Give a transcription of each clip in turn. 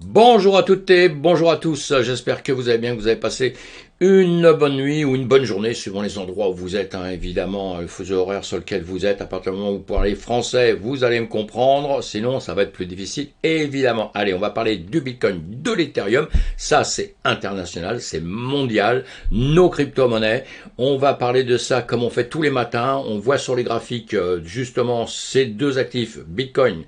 Bonjour à toutes et bonjour à tous, j'espère que vous allez bien, que vous avez passé une bonne nuit ou une bonne journée, suivant les endroits où vous êtes, évidemment, le fuseau horaire sur lequel vous êtes. À partir du moment où vous parlez français, vous allez me comprendre, sinon ça va être plus difficile, évidemment. Allez, on va parler du Bitcoin, de l'Ethereum, ça c'est international, c'est mondial, nos crypto-monnaies. On va parler de ça comme on fait tous les matins, on voit sur les graphiques justement ces deux actifs, Bitcoin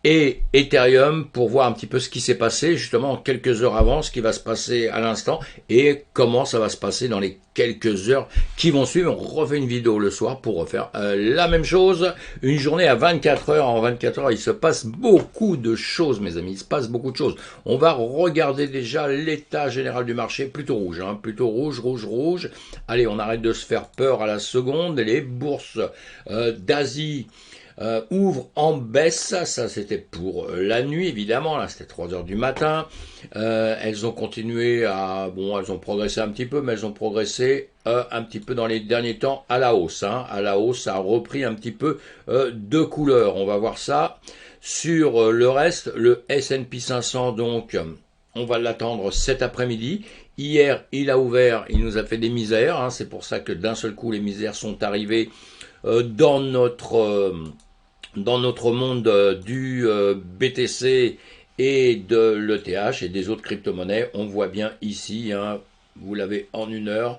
et Ethereum, pour voir un petit peu ce qui s'est passé justement quelques heures avant, ce qui va se passer à l'instant et comment ça va se passer dans les quelques heures qui vont suivre. On refait une vidéo le soir pour refaire la même chose. Une journée à 24 heures. En 24 heures, il se passe beaucoup de choses, mes amis. Il se passe beaucoup de choses. On va regarder déjà l'état général du marché, plutôt rouge, plutôt rouge, rouge, rouge. Allez, on arrête de se faire peur à la seconde. Les bourses d'Asie ouvre en baisse, ça c'était pour la nuit évidemment, là c'était 3 heures du matin, elles ont continué à, bon elles ont progressé un petit peu, mais elles ont progressé un petit peu dans les derniers temps à la hausse, à la hausse ça a repris un petit peu de couleur, on va voir ça. Sur le reste, le S&P 500 donc, on va l'attendre cet après-midi. Hier, il a ouvert, il nous a fait des misères, c'est pour ça que d'un seul coup les misères sont arrivées dans notre monde du BTC et de l'ETH et des autres crypto-monnaies. On voit bien ici, vous l'avez en une heure.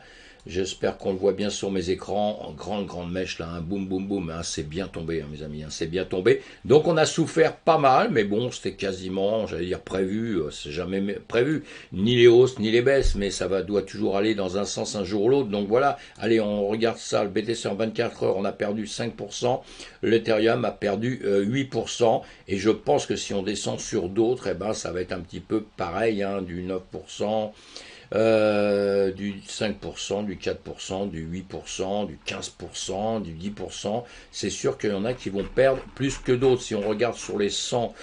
J'espère qu'on le voit bien sur mes écrans, en grande mèche là, boum boum boum, c'est bien tombé mes amis, c'est bien tombé. Donc on a souffert pas mal, mais bon, c'était quasiment, j'allais dire prévu, c'est jamais prévu, ni les hausses ni les baisses, mais doit toujours aller dans un sens un jour ou l'autre. Donc voilà, allez, on regarde ça, le BTC en 24 heures, on a perdu 5%, l'Ethereum a perdu 8%, et je pense que si on descend sur d'autres, ça va être un petit peu pareil, du 9%. Du 5%, du 4%, du 8%, du 15%, du 10%. C'est sûr qu'il y en a qui vont perdre plus que d'autres. Si on regarde sur les 100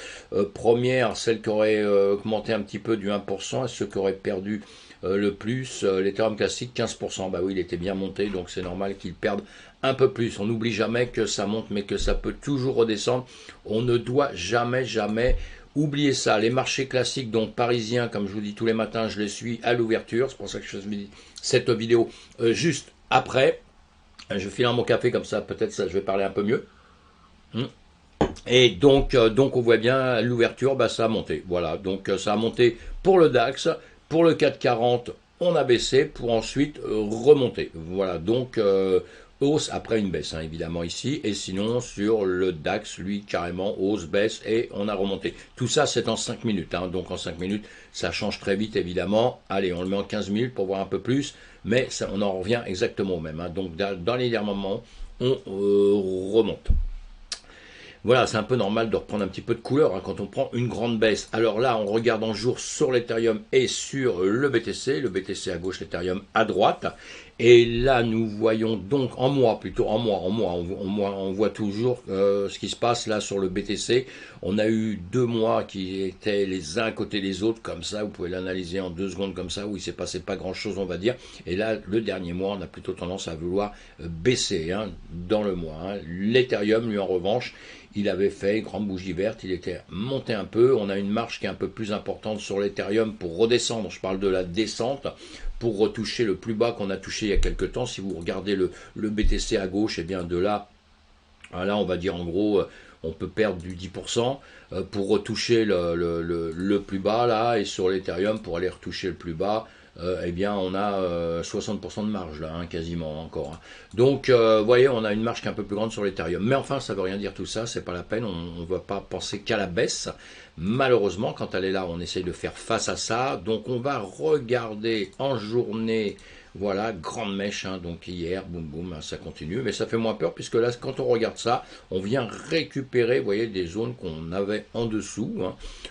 premières, celles qui auraient augmenté un petit peu du 1%, et ceux qui auraient perdu le plus, l'Ethereum classique 15%. Bah oui, il était bien monté, donc c'est normal qu'ils perdent un peu plus. On n'oublie jamais que ça monte, mais que ça peut toujours redescendre. On ne doit jamais oubliez ça, les marchés classiques, donc parisiens, comme je vous dis tous les matins, je les suis à l'ouverture. C'est pour ça que je fais cette vidéo juste après. Je file mon café comme ça, peut-être ça, je vais parler un peu mieux. Et donc on voit bien l'ouverture, ça a monté. Voilà, donc ça a monté pour le DAX, pour le 440, on a baissé pour ensuite remonter. Voilà, donc hausse après une baisse, évidemment ici, et sinon sur le DAX, lui carrément hausse, baisse, et on a remonté. Tout ça c'est en 5 minutes, donc en 5 minutes ça change très vite évidemment. Allez, on le met en 15 minutes pour voir un peu plus, mais ça, on en revient exactement au même. Donc dans les derniers moments, on remonte. Voilà, c'est un peu normal de reprendre un petit peu de couleur quand on prend une grande baisse. Alors là, on regarde en jour sur l'Ethereum et sur le BTC à gauche, l'Ethereum à droite. Et là, nous voyons donc en mois, on voit toujours ce qui se passe là sur le BTC. On a eu 2 mois qui étaient les uns à côté des autres, comme ça, vous pouvez l'analyser en 2 secondes comme ça, où il s'est passé pas grand-chose, on va dire. Et là, le dernier mois, on a plutôt tendance à vouloir baisser dans le mois. L'Ethereum, lui, en revanche, il avait fait une grande bougie verte, il était monté un peu, on a une marche qui est un peu plus importante sur l'Ethereum pour redescendre, je parle de la descente, pour retoucher le plus bas qu'on a touché il y a quelques temps. Si vous regardez le BTC à gauche, et bien de là, on va dire en gros, on peut perdre du 10% pour retoucher le plus bas là, et sur l'Ethereum pour aller retoucher le plus bas, on a 60% de marge là, quasiment encore. Donc, vous voyez, on a une marge qui est un peu plus grande sur l'Ethereum. Mais enfin, ça ne veut rien dire tout ça, c'est pas la peine, on ne va pas penser qu'à la baisse. Malheureusement, quand elle est là, on essaye de faire face à ça. Donc, on va regarder en journée. Voilà, grande mèche, donc hier, boum boum, ça continue, mais ça fait moins peur, puisque là, quand on regarde ça, on vient récupérer, vous voyez, des zones qu'on avait en dessous.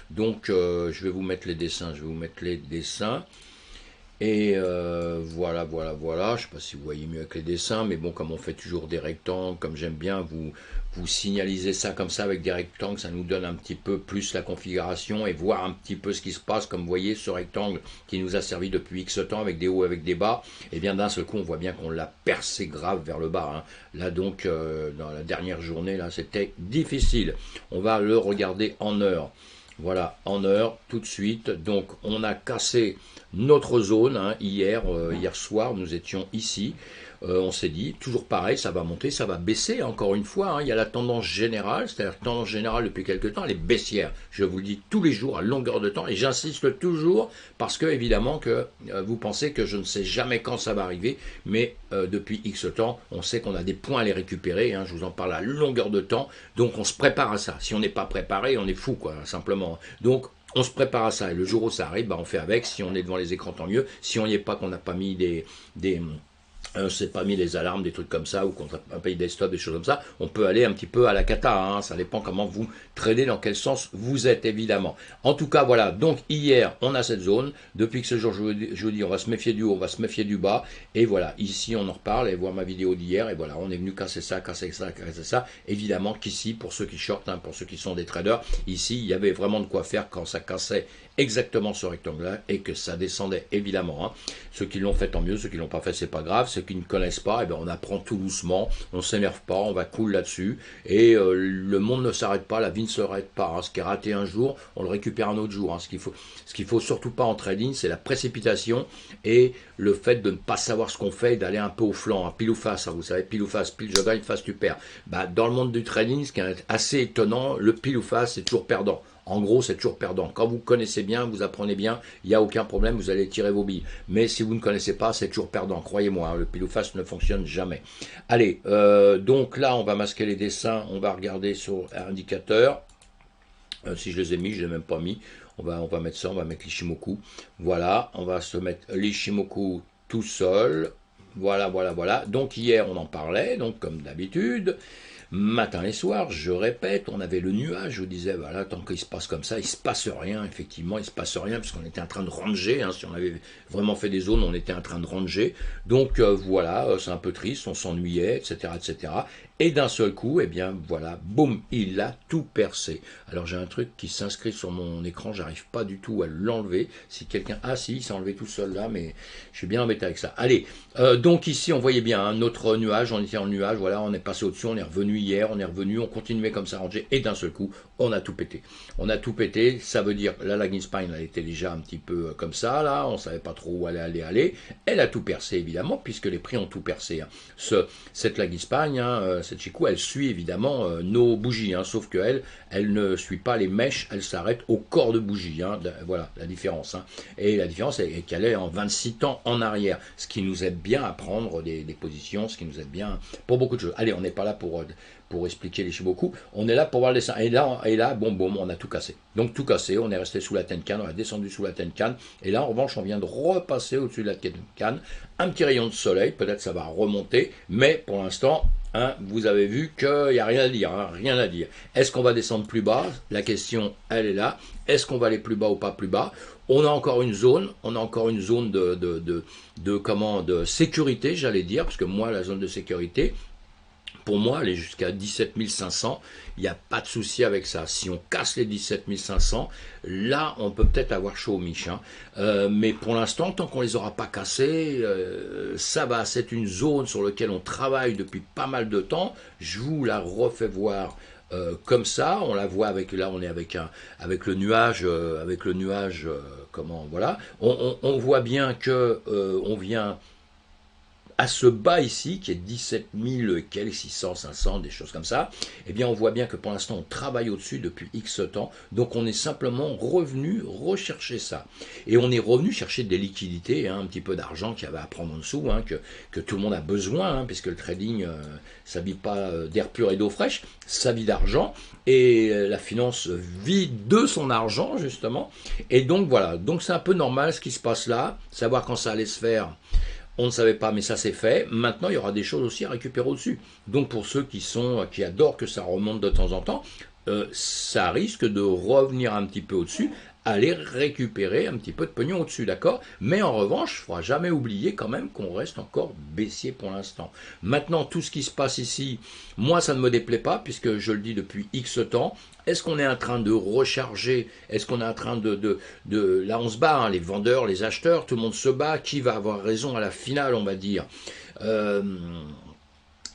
Donc, je vais vous mettre les dessins, Et voilà. Je ne sais pas si vous voyez mieux avec les dessins, mais bon, comme on fait toujours des rectangles, comme j'aime bien vous signaliser ça comme ça avec des rectangles, ça nous donne un petit peu plus la configuration et voir un petit peu ce qui se passe. Comme vous voyez, ce rectangle qui nous a servi depuis X temps avec des hauts, avec des bas, et bien d'un seul coup, on voit bien qu'on l'a percé grave vers le bas. Là donc, dans la dernière journée, là, c'était difficile. On va le regarder en heures. voilà, en heure, tout de suite. Donc, on a cassé notre zone hein, hier, hier soir, nous étions ici. On s'est dit, toujours pareil, ça va monter, ça va baisser, encore une fois. Hein, il y a la tendance générale, c'est-à-dire la tendance générale depuis quelques temps, elle est baissière. Je vous le dis tous les jours, à longueur de temps, et j'insiste toujours, parce que, évidemment, que vous pensez que je ne sais jamais quand ça va arriver, mais depuis X temps, on sait qu'on a des points à les récupérer. Hein, je vous en parle à longueur de temps, donc on se prépare à ça. Si on n'est pas préparé, on est fou, quoi, simplement. Donc, on se prépare à ça, et le jour où ça arrive, bah, on fait avec. Si on est devant les écrans, tant mieux. Si on n'y est pas, qu'on n'a pas mis c'est pas mis les alarmes, des trucs comme ça, ou qu'on a payé des stops, des choses comme ça, on peut aller un petit peu à la cata, hein, ça dépend comment vous tradez, dans quel sens vous êtes, évidemment. En tout cas, voilà, donc hier, on a cette zone, depuis que ce jour, je vous dis, on va se méfier du haut, on va se méfier du bas, et voilà, ici, on en reparle, et voir ma vidéo d'hier, et voilà, on est venu casser ça, casser ça, casser ça, évidemment qu'ici, pour ceux qui shortent, hein, pour ceux qui sont des traders, ici, il y avait vraiment de quoi faire quand ça cassait exactement ce rectangle-là, et que ça descendait, évidemment, hein. Ceux qui l'ont fait, tant mieux, ceux qui l'ont pas fait, c'est pas grave, ceux qui ne connaissent pas, eh bien, on apprend tout doucement, on s'énerve pas, on va cool là-dessus, et le monde ne s'arrête pas, la vie ne s'arrête pas, hein. Ce qui est raté un jour, on le récupère un autre jour, hein. Ce qu'il faut surtout pas en trading, c'est la précipitation, et le fait de ne pas savoir ce qu'on fait, et d'aller un peu au flanc, hein, pile ou face, hein, vous savez, pile ou face, pile je gagne, face tu perds. Bah, dans le monde du trading, ce qui est assez étonnant, le pile ou face, c'est toujours perdant. En gros, c'est toujours perdant. Quand vous connaissez bien, vous apprenez bien, il n'y a aucun problème, vous allez tirer vos billes. Mais si vous ne connaissez pas, c'est toujours perdant. Croyez-moi, hein, le pile ou face ne fonctionne jamais. Allez, donc là, on va masquer les dessins, on va regarder sur l'indicateur. Si je les ai mis, je ne les ai même pas mis. On va mettre ça, on va mettre l'Ishimoku. Voilà, on va se mettre l'Ishimoku tout seul. Voilà, voilà, voilà. Donc hier, on en parlait, donc comme d'habitude. Matin et soir, je répète, on avait le nuage, je vous disais, voilà, tant qu'il se passe comme ça, il se passe rien, effectivement, il se passe rien, puisqu'on était en train de ranger, hein, si on avait vraiment fait des zones, on était en train de ranger, donc voilà, c'est un peu triste, on s'ennuyait, etc., etc., et d'un seul coup, eh bien, voilà, boum, il a tout percé. Alors j'ai un truc qui s'inscrit sur mon écran, j'arrive pas du tout à l'enlever, si quelqu'un, ah si, il s'est enlevé tout seul là, mais je suis bien embêté avec ça. Allez, donc ici, on voyait bien, hein, notre nuage, on était en nuage, voilà, on est passé au-dessus, on est revenu hier, on est revenu, on continuait comme ça à ranger, et d'un seul coup, on a tout pété. On a tout pété, ça veut dire, la lagging spine, elle était déjà un petit peu comme ça, là, on savait pas trop où aller. Elle a tout percé, évidemment, puisque les prix ont tout percé. Hein. Cette lagging spine, hein, cette Chikou, elle suit évidemment nos bougies, hein, sauf qu'elle, elle ne suit pas les mèches, elle s'arrête au corps de bougie. Hein, voilà la différence. Hein. Et la différence est qu'elle est en 26 temps en arrière, ce qui nous aide bien à prendre des positions, ce qui nous aide bien pour beaucoup de choses. Allez, on n'est pas là pour expliquer les Shimoku, on est là pour voir le dessin. Et là, bon, on a tout cassé. Donc tout cassé, on est resté sous la Tenkan, on a descendu sous la Tenkan, et là, en revanche, on vient de repasser au-dessus de la Tenkan, un petit rayon de soleil, peut-être ça va remonter, mais pour l'instant, hein, vous avez vu qu'il n'y a rien à dire, hein, rien à dire. Est-ce qu'on va descendre plus bas? La question, elle est là. Est-ce qu'on va aller plus bas ou pas plus bas? On a encore une zone, de sécurité, j'allais dire, parce que moi, la zone de sécurité, pour moi, elle est jusqu'à 17 500. Il n'y a pas de souci avec ça. Si on casse les 17 500, là, on peut peut-être avoir chaud au mich. Hein. Mais pour l'instant, tant qu'on ne les aura pas cassés, ça va. C'est une zone sur laquelle on travaille depuis pas mal de temps. Je vous la refais voir. Comme ça, on la voit avec, là on est avec le nuage, comment, voilà, on voit bien que on vient à ce bas ici, qui est 17 000, 600, 500, des choses comme ça, eh bien on voit bien que pour l'instant on travaille au-dessus depuis X temps, donc on est simplement revenu rechercher ça. Et on est revenu chercher des liquidités, hein, un petit peu d'argent qu'il y avait à prendre en dessous, hein, que tout le monde a besoin, hein, puisque le trading, ça ne vit pas d'air pur et d'eau fraîche, ça vit d'argent, et la finance vit de son argent, justement. Et donc voilà, donc c'est un peu normal ce qui se passe là, savoir quand ça allait se faire. On ne savait pas, mais ça c'est fait. Maintenant, il y aura des choses aussi à récupérer au-dessus. Donc pour ceux qui adorent que ça remonte de temps en temps, ça risque de revenir un petit peu au-dessus, aller récupérer un petit peu de pognon au-dessus, d'accord? Mais en revanche, il ne faudra jamais oublier quand même qu'on reste encore baissier pour l'instant. Maintenant, tout ce qui se passe ici, moi ça ne me déplaît pas, puisque je le dis depuis X temps. Est-ce qu'on est en train de recharger? Est-ce qu'on est en train là on se bat, hein, les vendeurs, les acheteurs, tout le monde se bat. Qui va avoir raison à la finale, on va dire?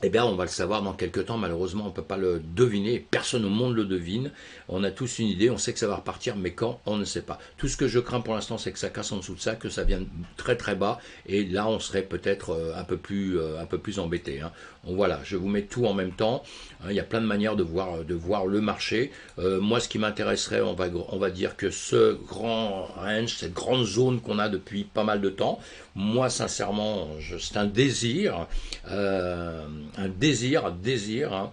eh bien, on va le savoir dans quelques temps. Malheureusement, on ne peut pas le deviner. Personne au monde le devine. On a tous une idée. On sait que ça va repartir, mais quand, on ne sait pas. Tout ce que je crains pour l'instant, c'est que ça casse en dessous de ça, que ça vienne très très bas. Et là, on serait peut-être un peu plus embêté. Hein. Donc voilà, je vous mets tout en même temps. Il y a plein de manières de voir le marché. Moi, ce qui m'intéresserait, on va dire que ce grand range, cette grande zone qu'on a depuis pas mal de temps, moi, sincèrement, c'est un désir. Un désir. Hein.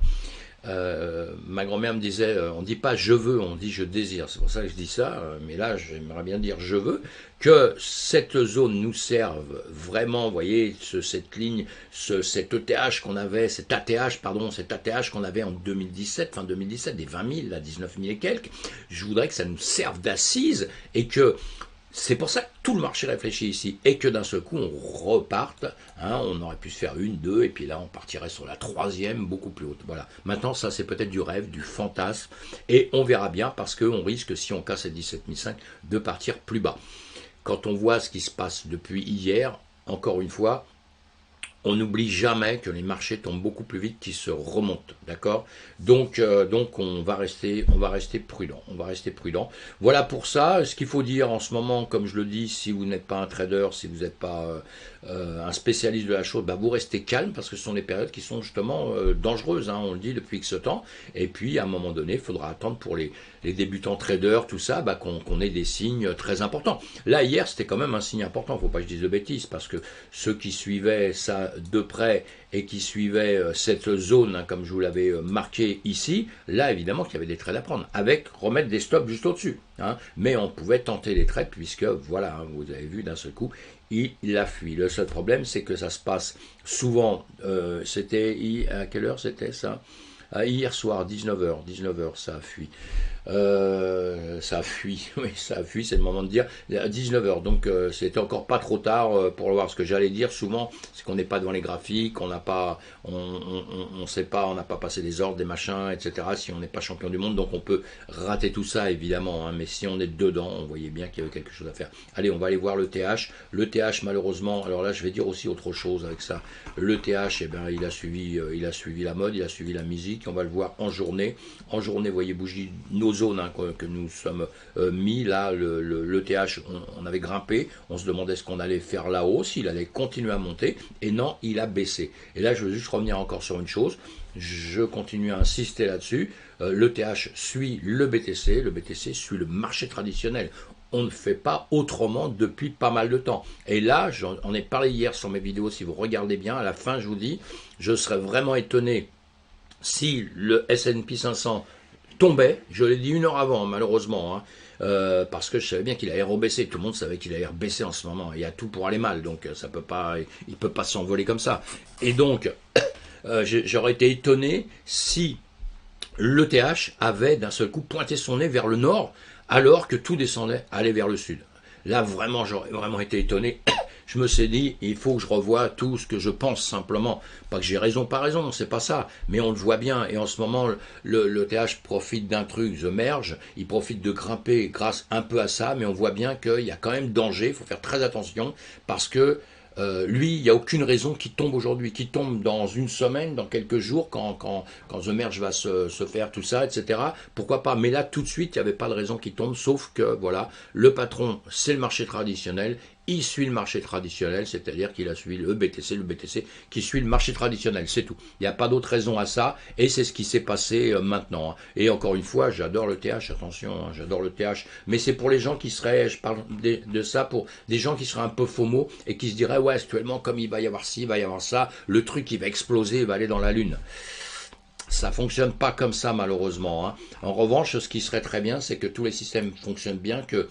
Ma grand-mère me disait, on dit pas je veux, on dit je désire. C'est pour ça que je dis ça, mais là j'aimerais bien dire je veux que cette zone nous serve vraiment. Vous voyez, cette ligne, cet ETH qu'on avait, cet ATH, pardon, cet ATH qu'on avait en 2017, fin 2017, des 20 000, là, 19 000 et quelques. Je voudrais que ça nous serve d'assise et que c'est pour ça que tout le marché réfléchit ici et que d'un seul coup on reparte. Hein, on aurait pu se faire une, deux, et puis là on partirait sur la troisième, beaucoup plus haute. Voilà. Maintenant ça c'est peut-être du rêve, du fantasme, et on verra bien parce qu'on risque, si on casse les 17 500, de partir plus bas. Quand on voit ce qui se passe depuis hier, encore une fois, on n'oublie jamais que les marchés tombent beaucoup plus vite qu'ils se remontent, d'accord. Donc on va rester prudent, Voilà pour ça. Ce qu'il faut dire en ce moment, comme je le dis, si vous n'êtes pas un trader, si vous n'êtes pas un spécialiste de la chose, vous restez calme parce que ce sont des périodes qui sont justement dangereuses, hein, on le dit depuis X temps. Et puis à un moment donné, il faudra attendre pour les débutants traders, tout ça, qu'on ait des signes très importants. Là hier, c'était quand même un signe important. Il ne faut pas que je dise de bêtises parce que ceux qui suivaient ça de près et qui suivaient cette zone, hein, comme je vous l'avais marqué ici, là évidemment qu'il y avait des trades à prendre, avec remettre des stops juste au-dessus. Hein, mais on pouvait tenter les trades puisque, voilà, hein, vous avez vu d'un seul coup, il a fui. Le seul problème, c'est que ça se passe souvent, à quelle heure c'était ça? Hier soir, 19h, ça a fui. Oui, ça a fui, c'est le moment de dire, à 19h, donc c'était encore pas trop tard pour voir. Ce que j'allais dire souvent, c'est qu'on n'est pas devant les graphiques, on n'a pas, on sait pas, on n'a pas passé des ordres, des machins, etc. Si on n'est pas champion du monde, donc on peut rater tout ça évidemment, hein, mais si on est dedans, on voyait bien qu'il y avait quelque chose à faire. Allez, on va aller voir le TH. Le TH malheureusement, alors là je vais dire aussi autre chose avec ça. Le TH, eh ben, il a suivi la mode, il a suivi la musique. On va le voir en journée. En journée, vous voyez, bougie, nos zones, hein, que nous sommes mis. Là, le TH, on avait grimpé. On se demandait ce qu'on allait faire là-haut, s'il allait continuer à monter. Et non, il a baissé. Et là, je veux juste revenir encore sur une chose. Je continue à insister là-dessus. Le TH suit le BTC. Le BTC suit le marché traditionnel. On ne fait pas autrement depuis pas mal de temps. Et là, j'en ai parlé hier sur mes vidéos, si vous regardez bien, à la fin je vous dis, je serais vraiment étonné si le S&P 500 tombait, je l'ai dit une heure avant malheureusement, hein, parce que je savais bien qu'il allait rebaisser, tout le monde savait qu'il allait rebaisser en ce moment, il y a tout pour aller mal, donc ça peut pas, il ne peut pas s'envoler comme ça. Et donc, j'aurais été étonné si l'ETH avait d'un seul coup pointé son nez vers le nord, alors que tout descendait, allait vers le sud. Là, vraiment, j'aurais vraiment été étonné. Je me suis dit, il faut que je revoie tout ce que je pense simplement. Pas que j'ai raison, pas raison, c'est pas ça. Mais on le voit bien. Et en ce moment, l'ETH profite d'un truc, The Merge. Il profite de grimper grâce un peu à ça. Mais on voit bien qu'il y a quand même danger. Il faut faire très attention parce que lui, il n'y a aucune raison qu'il tombe aujourd'hui, qu'il tombe dans une semaine, dans quelques jours, quand The Merge va se faire, tout ça, etc. Pourquoi pas? Mais là, tout de suite, il n'y avait pas de raison qu'il tombe, sauf que, voilà, le patron, c'est le marché traditionnel, il suit le marché traditionnel, c'est-à-dire qu'il a suivi le BTC qui suit le marché traditionnel, c'est tout. Il n'y a pas d'autre raison à ça, et c'est ce qui s'est passé maintenant. Hein. Et encore une fois, j'adore le TH, attention, hein, j'adore le TH, mais c'est pour les gens qui seraient, je parle de ça, pour des gens qui seraient un peu FOMO, et qui se diraient, ouais, actuellement, comme il va y avoir ci, il va y avoir ça, le truc, il va exploser, il va aller dans la lune. Ça fonctionne pas comme ça malheureusement. Hein. En revanche, ce qui serait très bien, c'est que tous les systèmes fonctionnent bien, que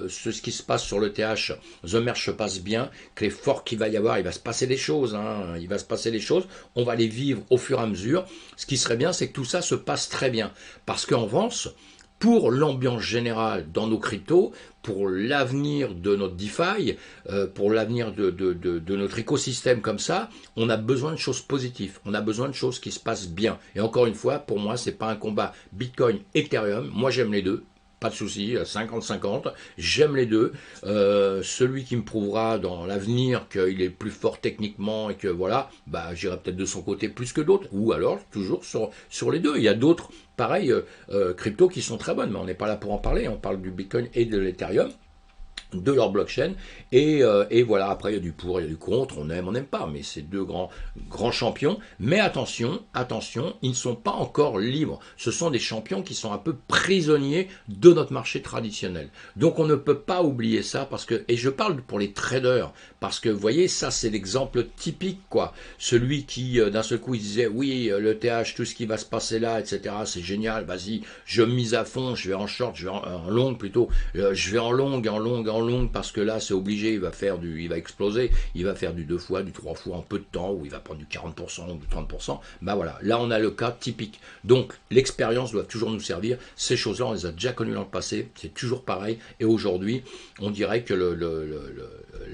ce qui se passe sur le TH, The Merge se passe bien, que les forks qu'il va y avoir, il va se passer des choses. Hein. Il va se passer des choses. On va les vivre au fur et à mesure. Ce qui serait bien, c'est que tout ça se passe très bien. Parce qu'en revanche, pour l'ambiance générale dans nos cryptos, pour l'avenir de notre DeFi, pour l'avenir de notre écosystème comme ça, on a besoin de choses positives, on a besoin de choses qui se passent bien. Et encore une fois, pour moi, c'est pas un combat Bitcoin-Ethereum, moi j'aime les deux, pas de souci, 50-50, j'aime les deux. Celui qui me prouvera dans l'avenir qu'il est plus fort techniquement et que voilà, bah, j'irai peut-être de son côté plus que d'autres, ou alors toujours sur les deux. Il y a d'autres, pareil, cryptos qui sont très bonnes, mais on n'est pas là pour en parler, on parle du Bitcoin et de l'Ethereum, de leur blockchain, et voilà, après il y a du pour, il y a du contre, on n'aime pas, mais c'est deux grands champions, mais attention, ils ne sont pas encore libres, ce sont des champions qui sont un peu prisonniers de notre marché traditionnel, donc on ne peut pas oublier ça, parce que, et je parle pour les traders, parce que vous voyez, ça c'est l'exemple typique, quoi, celui qui d'un seul coup il disait, oui, le TH, tout ce qui va se passer là, etc., c'est génial, vas-y, je me mise à fond, je vais en short, je vais en long plutôt, je vais en longue, parce que là c'est obligé, il va exploser, il va faire du 2 fois, du 3 fois en peu de temps, ou il va prendre du 40% ou du 30%, bah voilà, là on a le cas typique. Donc l'expérience doit toujours nous servir, ces choses-là on les a déjà connues dans le passé, c'est toujours pareil, et aujourd'hui on dirait que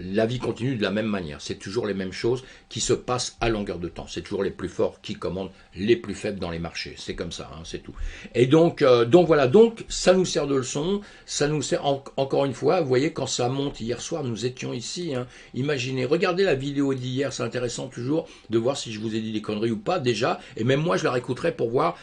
la vie continue de la même manière, c'est toujours les mêmes choses qui se passent à longueur de temps, c'est toujours les plus forts qui commandent les plus faibles dans les marchés, c'est comme ça, hein, c'est tout. Et donc voilà, donc ça nous sert de leçon, ça nous sert encore une fois, vous voyez, quand ça monte, hier soir nous étions ici, hein, imaginez, regardez la vidéo d'hier, c'est intéressant toujours de voir si je vous ai dit des conneries ou pas déjà, et même moi je la réécouterai pour voir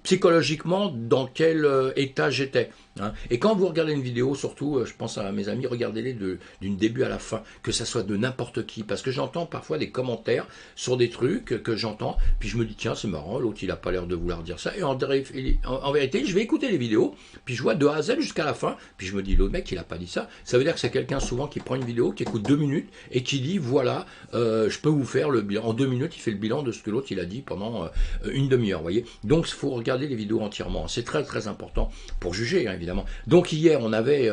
psychologiquement dans quel état j'étais. Hein. Et quand vous regardez une vidéo, surtout, je pense à mes amis, regardez-les d'une début à la fin, que ça soit de n'importe qui, parce que j'entends parfois des commentaires sur des trucs que j'entends, puis je me dis tiens c'est marrant, l'autre il a pas l'air de vouloir dire ça, et en vérité je vais écouter les vidéos, puis je vois de A à Z jusqu'à la fin, puis je me dis l'autre mec il a pas dit ça, ça veut dire que c'est quelqu'un souvent qui prend une vidéo, qui écoute 2 minutes, et qui dit voilà, je peux vous faire le bilan, en 2 minutes il fait le bilan de ce que l'autre il a dit pendant une demi-heure, vous voyez, donc il faut regarder les vidéos entièrement, c'est très très important pour juger, hein, évidemment. Donc hier on avait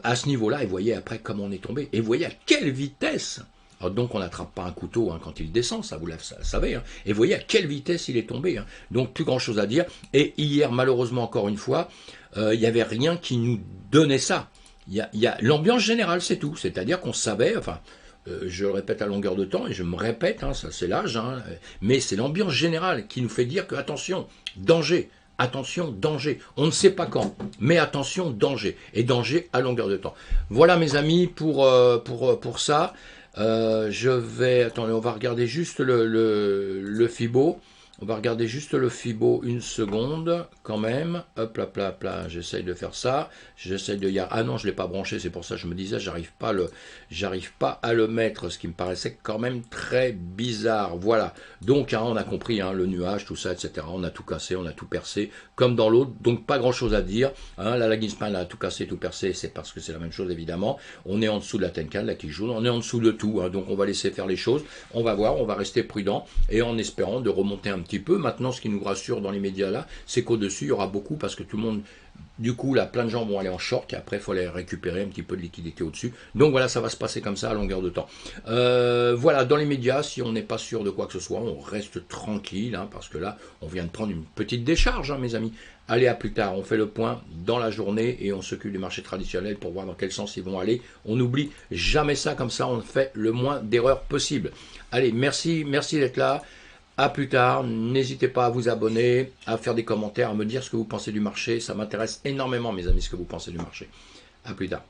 à ce niveau-là, et vous voyez après comment on est tombé, et vous voyez à quelle vitesse. Alors donc on n'attrape pas un couteau hein, quand il descend, ça vous le savez, hein. Et vous voyez à quelle vitesse il est tombé, hein. Donc plus grand chose à dire, et hier malheureusement encore une fois, il n'y avait rien qui nous donnait ça, il y a l'ambiance générale, c'est tout, c'est-à-dire qu'on savait, enfin, je le répète à longueur de temps, et je me répète, hein, ça c'est l'âge, hein, mais c'est l'ambiance générale qui nous fait dire que attention, danger. Attention, danger. On ne sait pas quand, mais attention, danger. Et danger à longueur de temps. Voilà mes amis pour ça. Je vais... Attendez, on va regarder juste le Fibo. On va regarder juste le Fibo une seconde, quand même. Hop, là, j'essaye de faire ça. J'essaye de... Ah non, je ne l'ai pas branché, c'est pour ça que je me disais, j'arrive pas à le mettre, ce qui me paraissait quand même très bizarre. Voilà. Donc, hein, on a compris, hein, le nuage, tout ça, etc. On a tout cassé, on a tout percé, comme dans l'autre. Donc, pas grand-chose à dire. Hein, la Laginspan a tout cassé, tout percé, c'est parce que c'est la même chose, évidemment. On est en dessous de la Tenkan, la Kijun, on est en dessous de tout. Hein, donc, on va laisser faire les choses. On va voir, on va rester prudent, et en espérant de remonter un petit peu. Maintenant, ce qui nous rassure dans les médias là, c'est qu'au-dessus, il y aura beaucoup, parce que tout le monde, du coup, là, plein de gens vont aller en short, et après, il faut aller récupérer un petit peu de liquidité au-dessus. Donc voilà, ça va se passer comme ça à longueur de temps. Voilà, dans les médias, si on n'est pas sûr de quoi que ce soit, on reste tranquille, hein, parce que là, on vient de prendre une petite décharge, hein, mes amis. Allez, à plus tard, on fait le point dans la journée, et on s'occupe des marchés traditionnels pour voir dans quel sens ils vont aller. On n'oublie jamais ça, comme ça, on fait le moins d'erreurs possible. Allez, merci d'être là. À plus tard, n'hésitez pas à vous abonner, à faire des commentaires, à me dire ce que vous pensez du marché. Ça m'intéresse énormément, mes amis, ce que vous pensez du marché. À plus tard.